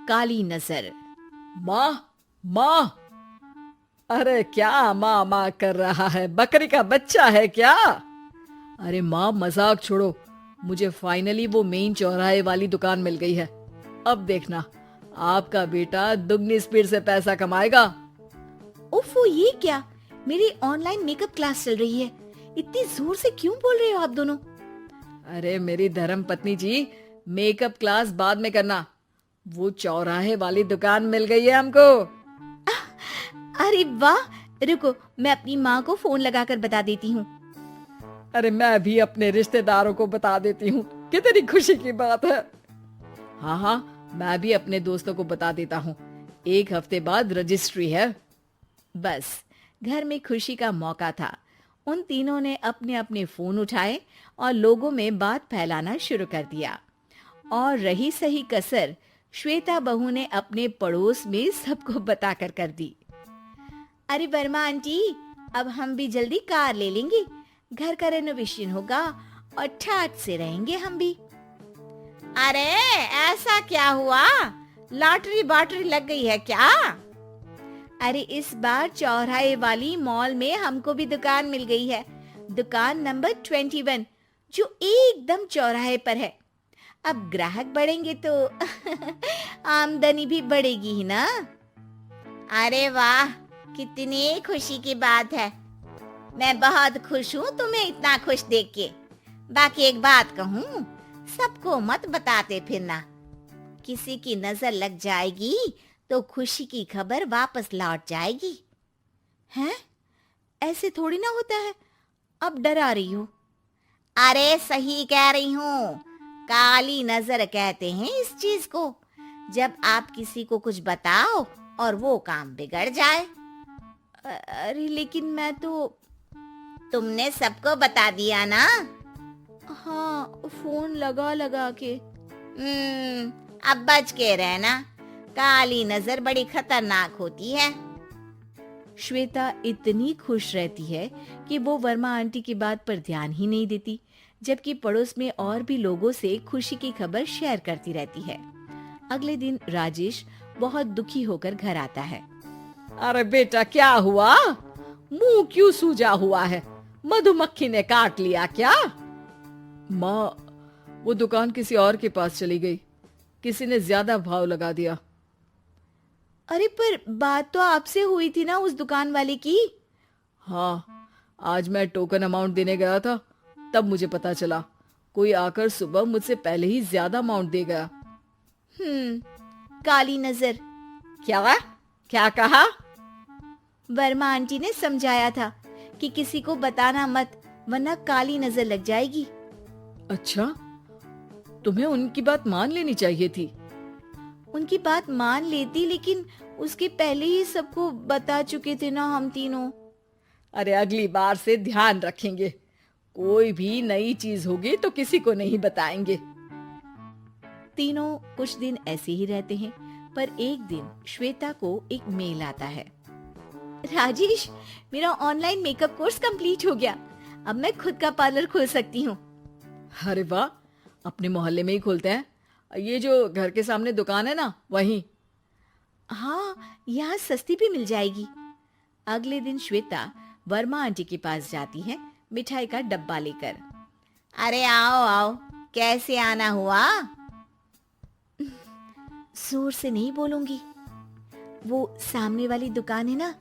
काली नजर। माँ, माँ। अरे क्या माँ माँ कर रहा है? बकरी का बच्चा है क्या? अरे माँ, मजाक छोड़ो। मुझे फाइनली वो मेन चौराहे वाली दुकान मिल गई है। अब देखना, आपका बेटा दुगनी स्पीड से पैसा कमाएगा। ओफो, ये क्या? मेरी ऑनलाइन मेकअप क्लास चल रही है। इतनी जोर से क्यों बोल रहे हो आप दोनों? अरे मेरी धर्म पत्नी जी, मेकअप क्लास बाद में करना। वो चौराहे वाली दुकान मिल गई है हमको। अरे वाह! रुको, मैं अपनी माँ को फोन लगाकर बता देती हूँ। अरे मैं भी अपने रिश्तेदारों को बता देती हूँ। कितनी खुशी की बात है। हाँ हाँ, मैं भी अपने दोस्तों को बता देता हूँ। 1 हफ्ते बाद रजिस्ट्री है। बस, घर में खुशी का मौका था। उन तीनों ने अपने अपने फोन उठाए और लोगों में बात फैलाना शुरू कर दिया। और रही सही कसर श्वेता बहू ने अपने पड़ोस में सबको बताकर कर दी। अरे वर्मा आंटी, अब हम भी जल्दी कार ले लेंगे। घर का रेनोवेशन होगा और ठाट से रहेंगे हम भी। अरे ऐसा क्या हुआ? लॉटरी बाटरी लग गई है क्या? अरे इस बार चौराहे वाली मॉल में हमको भी दुकान मिल गई है। दुकान नंबर 21, जो एकदम चौराहे पर है। अब ग्राहक बढ़ेंगे तो आमदनी भी बढ़ेगी ही ना। अरे वाह, कितनी खुशी की बात है। मैं बहुत खुश हूँ तुम्हें इतना खुश देख के। बाकी एक बात कहूँ, सबको मत बताते फिरना। किसी की नजर लग जाएगी तो खुशी की खबर वापस लौट जाएगी। हैं? ऐसे थोड़ी ना होता है। अब डरा रही हो। अरे सही कह रही हूँ। काली नजर कहते हैं इस चीज को, जब आप किसी को कुछ बताओ और वो काम बिगड़ जाए। अरे लेकिन मैं तो। तुमने सबको बता दिया ना? हाँ, फोन लगा लगा के। अब बच के रहना। काली नजर बड़ी खतरनाक होती है। श्वेता इतनी खुश रहती है कि वो वर्मा आंटी की बात पर ध्यान ही नहीं देती, जबकि पड़ोस में और भी लोगों से खुशी की खबर शेयर करती रहती है। अगले दिन राजेश बहुत दुखी होकर घर आता है। अरे बेटा, क्या हुआ? मुंह क्यों सूजा हुआ है? मधुमक्खी ने काट लिया क्या? माँ, वो दुकान किसी और के पास चली गई। किसी ने ज्यादा भाव लगा दिया। अरे पर बात तो आपसे हुई थी ना उस दुकान वाले की। हाँ, आज मैं टोकन अमाउंट देने गया था, तब मुझे पता चला। कोई आकर सुबह मुझसे पहले ही ज्यादा अमाउंट दे गया। काली नजर। क्या? क्या कहा? वर्मा आंटी ने समझाया था कि किसी को बताना मत, वरना काली नजर लग जाएगी। अच्छा, तुम्हें उनकी बात मान लेनी चाहिए थी। उनकी बात मान लेती, लेकिन उसके पहले ही सबको बता चुके थे ना हम तीनों। अरे अगली बार से ध्यान रखेंगे। कोई भी नई चीज होगी तो किसी को नहीं बताएंगे। तीनों कुछ दिन ऐसे ही रहते हैं, पर एक दिन श्वेता को एक मेल आता है। राजेश, मेरा ऑनलाइन मेकअप कोर्स कंप्लीट हो गया। अब मैं खुद का पार्लर खोल सकती हूँ। अरे वाह, अपने मोहल्ले में ही खोलते हैं। ये जो घर के सामने दुकान है ना, वहीं। हाँ, यहाँ सस्ती भी मिल जाएगी। अगले दिन श्वेता वर्मा आंटी के पास जाती है, मिठाई का डब्बा लेकर। अरे आओ आओ, कैसे आना हुआ? जोर से नहीं बोलूंगी। वो सामने वाली दुकान है ना,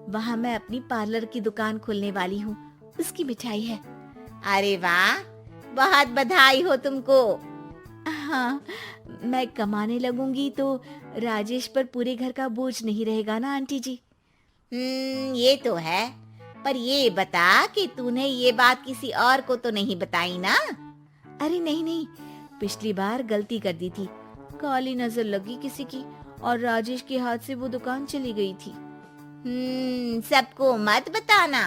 वहाँ मैं अपनी पार्लर की दुकान खोलने वाली हूँ। उसकी मिठाई है। अरे वाह, बहुत बधाई हो तुमको। हाँ, मैं कमाने लगूंगी तो राजेश पर पूरे घर का बोझ नहीं रहेगा ना आंटी जी। ये तो है। पर ये बता कि तूने ये बात किसी और को तो नहीं बताई ना? अरे नहीं नहीं, पिछली बार गलती कर दी थी। काली नजर लगी किसी की और राजेश के हाथ से वो दुकान चली गई थी। सबको मत बताना।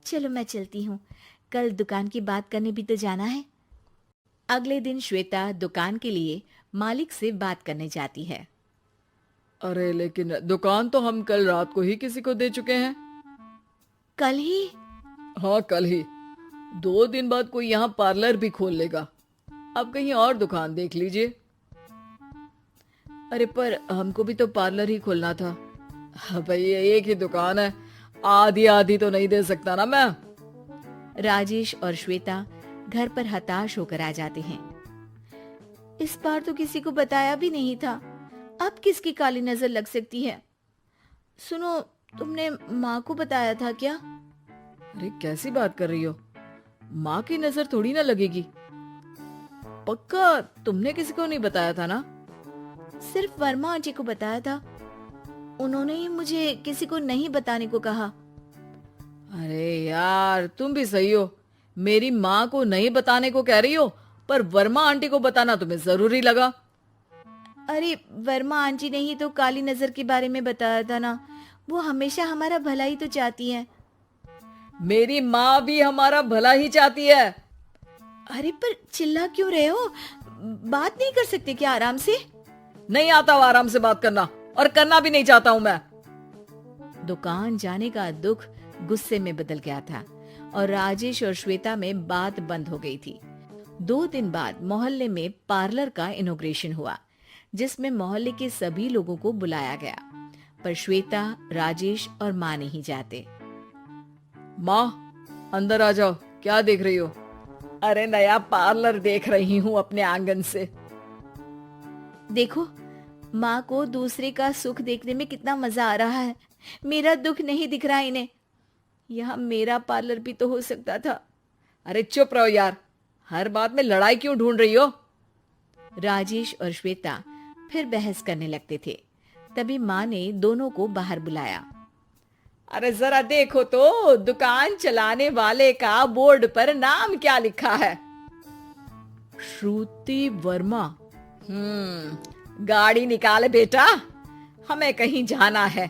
चलो मैं चलती हूँ, कल दुकान की बात करने भी तो जाना है। अगले दिन श्वेता दुकान के लिए मालिक से बात करने जाती है। अरे लेकिन दुकान तो हम कल रात को ही किसी को दे चुके हैं। कल ही? हाँ, कल ही। 2 दिन बाद कोई यहाँ पार्लर भी खोल लेगा। अब कहीं और दुकान देख लीजिए। अरे पर हमको भी तो पार्लर ही खोलना था। हाँ भाई, एक ही दुकान है, आधी आधी तो नहीं दे सकता ना मैं। राजेश और श्वेता घर पर हताश होकर आ जाते हैं। इस बार तो किसी को बताया भी नहीं था, अब किसकी काली नजर लग सकती है। सुनो, तुमने माँ को बताया था क्या? अरे कैसी बात कर रही हो, माँ की नजर थोड़ी ना लगेगी। पक्का तुमने किसी को नहीं बताया था ना? सिर्फ वर्मा आंटी को बताया था, उन्होंने ही मुझे किसी को नहीं बताने को कहा। अरे यार, तुम भी सही हो, मेरी माँ को नहीं बताने को कह रही हो, पर वर्मा आंटी को बताना तुम्हें जरूरी लगा। अरे वर्मा आंटी ने ही तो काली नजर के बारे में बताया था ना, वो हमेशा हमारा भला ही तो चाहती है। मेरी माँ भी हमारा भला ही चाहती है। अरे पर चिल्ला क्यों रहे हो, बात नहीं कर सकते क्या आराम से? नहीं आता वो आराम से बात करना, और करना भी नहीं चाहता हूँ मैं। दुकान जाने का दुख गुस्से में बदल गया था और राजेश और श्वेता में बात बंद हो गई थी। 2 दिन बाद मोहल्ले में पार्लर का इनॉग्रेशन हुआ, जिसमें मोहल्ले के सभी लोगों को बुलाया गया, पर श्वेता, राजेश और माँ नहीं जाते। माँ, अंदर आ जाओ, क्या देख रही हो? अरे नया पार्लर देख रही हूँ अपने आंगन से। देखो, माँ को दूसरे का सुख देखने में कितना मजा आ रहा है, मेरा दुख नहीं दिख रहा इन्हें। यहाँ मेरा पार्लर भी तो हो सकता था। अरे चुप रहो यार, हर बात में लड़ाई क्यों ढूंढ रही हो? राजेश और श्वेता फिर बहस करने लगते थे। तभी माँ ने दोनों को बाहर बुलाया। अरे जरा देखो तो, दुकान चलाने वाले का बोर्ड पर नाम क्या लिखा है? श्रुति वर्मा। गाड़ी निकाल बेटा, हमें कहीं जाना है।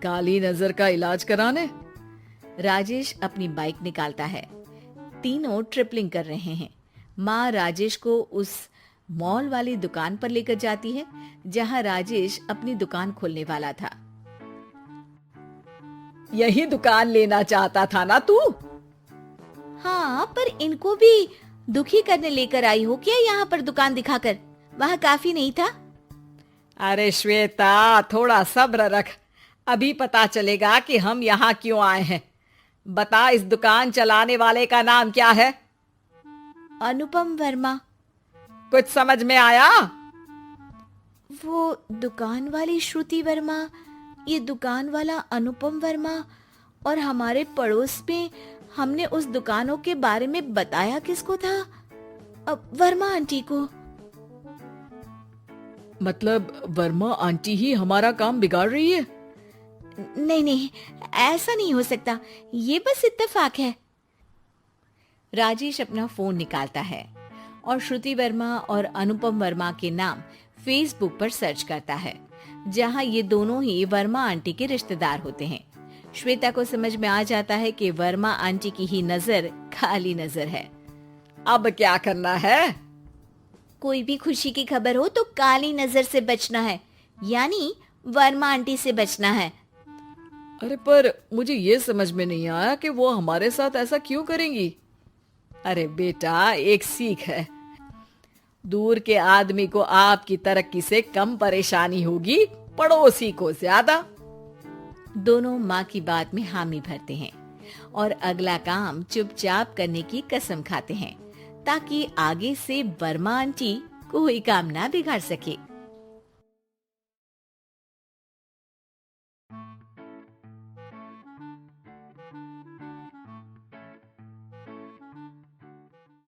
काली नजर का इलाज कराने। राजेश अपनी बाइक निकालता है। तीनों ट्रिपलिंग कर रहे हैं। माँ राजेश को उस मॉल वाली दुकान पर लेकर जाती है जहाँ राजेश अपनी दुकान खोलने वाला था। यही दुकान लेना चाहता था ना तू? हाँ, पर इनको भी दुखी करने लेकर आई हो क्या यहाँ पर दुकान दिखाकर? वहाँ काफी नहीं था? अरे श्वेता, थोड़ा सब्र रख, अभी पता चलेगा कि हम यहाँ क्यों आए हैं। बता, इस दुकान चलाने वाले का नाम क्या है? अनुपम वर्मा। कुछ समझ में आया? वो दुकान वाली श्रुति वर्मा, ये दुकान वाला अनुपम वर्मा, और हमारे पड़ोस में हमने उस दुकानों के बारे में बताया किसको था? अब वर्मा आंटी को। मतलब वर्मा आंटी ही हमारा काम बिगाड़ रही है? नहीं नहीं, ऐसा नहीं हो सकता, ये बस इत्तेफाक है। राजेश अपना फोन निकालता है और श्रुति वर्मा और अनुपम वर्मा के नाम फेसबुक पर सर्च करता है, जहां ये दोनों ही वर्मा आंटी के रिश्तेदार होते हैं। श्वेता को समझ में आ जाता है कि वर्मा आंटी की ही नजर काली नजर है। अब क्या करना है? कोई भी खुशी की खबर हो तो काली नजर से बचना है, यानी वर्मा आंटी से बचना है। अरे पर मुझे ये समझ में नहीं आया कि वो हमारे साथ ऐसा क्यों करेंगी। अरे बेटा, एक सीख है, दूर के आदमी को आपकी तरक्की से कम परेशानी होगी, पड़ोसी को ज्यादा। दोनों माँ की बात में हामी भरते हैं और अगला काम चुपचाप करने की कसम खाते हैं, ताकि आगे से वर्मा आंटी कोई काम ना बिगाड़ सके।